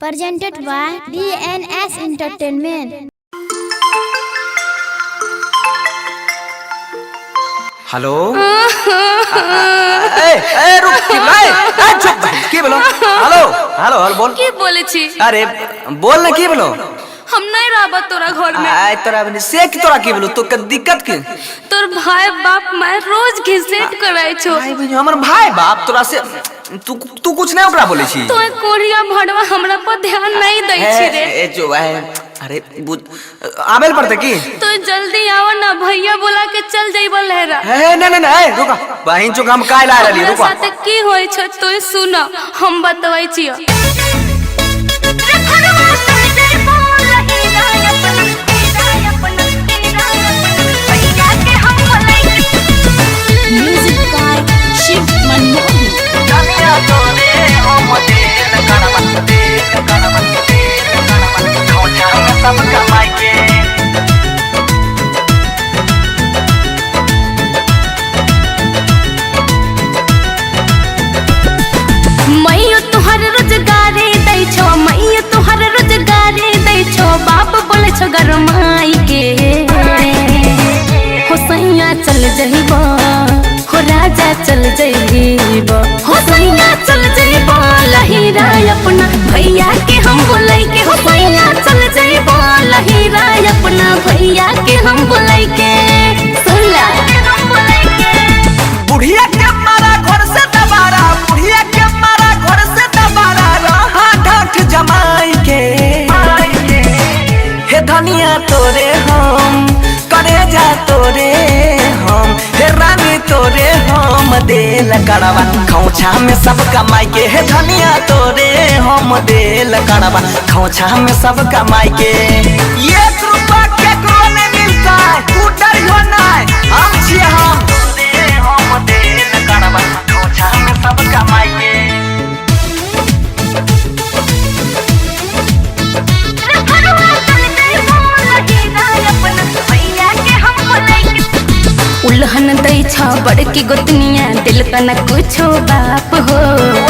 Presented by DNS Entertainment. Hello रुक चुप की बोलो हेलो हेलो हेलो बोल की बोले छी अरे बोल ना की बोलो हम नहीं रहबा तोरा घर में आय तोरा बनी से की तोरा की बोलो तो के दिक्कत की तोर भाई बाप मैं रोज घिसेट कराय छो भाई बहन हमर भाई बाप तोरा से तू कुछ नहीं ओकरा बोले छी तो कोरिया भड़वा हमरा पर ध्यान नहीं दै छी रे ए जो है अरे आवेल पड़ते की तो जल्दी आओ ना भैया बोला के चल जइबो लहरा है नहीं रुका बहन जो हम काहे ला रहली रुका साथे की होय छ तो सुन हम बतबै छियो Music by Shiv Manmohan. मैयो तोहर रोजगारी दै छो मैयो तोहर रोजगारी दै छो बाप बोले छो गरमाई के हो सैया चल जइबो हो राजा चल जइबो हो सैया चल जइबो लहीरा अपना भैया के हम बोलै के हो सैया चल जइबो लहीरा अपना भैया के हम बोलै के सुन ला बुढ़िया के मारा घर से दबारा बुढ़िया के मारा घर से दबारा रहा ढाठ जमाई के हे धनिया तोरे हम करे जा तोरे हम हे रानी तोरे हम देल करवा खौछा में सब कमाई के हे धनिया तोरे हम देल करवा खौछा में सब कमाई के ये रुपया के कोने मिलता है तू डरियो ना हम छिए हम देल करवा खौछा में सब कमाई के उल्हन दै छ बड़की गोतनिया दिल का न कुछो बाप हो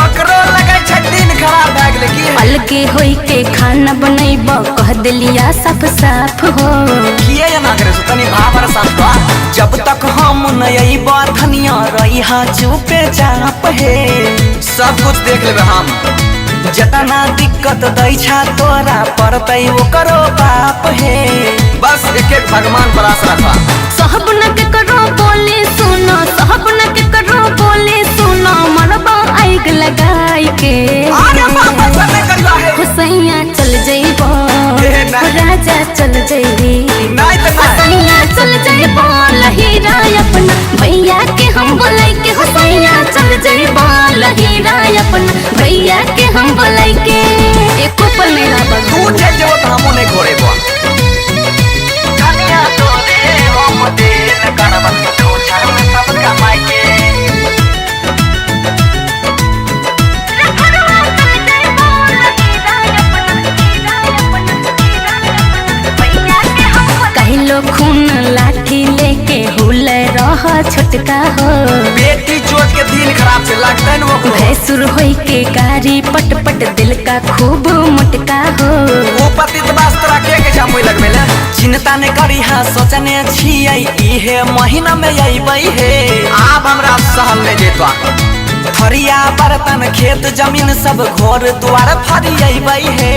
ओकरो लगै छ दिन खराब भ गेलै की पल के होई के खाना बनैब कह दिलिया साफ साफ हो किए ना करे सो तनी भावर साफ जब तक हम न अइब धनिया रहिहा चुपे चाप हे सब कुछ देख लेबे हम जतना दिक्कत दै छ तोरा पड़तै ओकरो बाप हे बस एक एक भगवान पर आस रखा सहब न के करो बोले सुनो सहब न के करो बोले सुनो मरबा आइग लगाई के अरे बाबा सब करला है हुसैया चल जइबो राजा चल जइबी नहीं तो हुसैया चल जइबो लहीरा अपना भैया के हम बोलै के हुसैया चल जइबो लहीरा अपना भैया के हम बोलै के एको पल नहीं रहबा तू चल जेबो त हमो नहीं घोड़े बो धनिया तोरे हम देल करबा खौछा में सब कमाई के कहलो खून लाठी लेके हुल रह छोटका हो बेटी चोट के दिन खराब से लगता है वो भैंसुर होई के गारी पट पट दिल का खूब मोटका हो वो पति तो बस तोरा के जामुई लगबेला चिंता ने करी हां सोचने छियै इहे महीना में अइबै हे आब हमरा सहल ले जेतवा फरिया बर्तन खेत जमीन सब घर द्वार फरी अइबै हे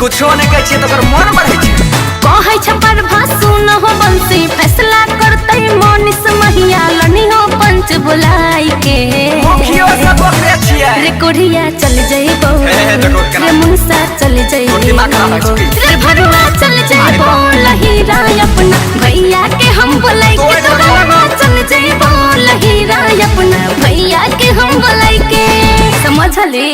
कुछो ने कहै छी तोकर मन बढ़ै छै कहै छ पर भासु न हो बंसी फैसला करतै मोनिस महिया लनी हो पंच बुलाई के मुखियो सब ओकरे छियै रे कोढ़िया चल जइबो रे मुनसा चल जइबो दिमाग खराब है छुकी रे भरुआ चल जइबो लहीरा अपना भैया के हम बोलै के तोरा चल जइबो लहीरा अपना भैया के हम बोलै के समझली।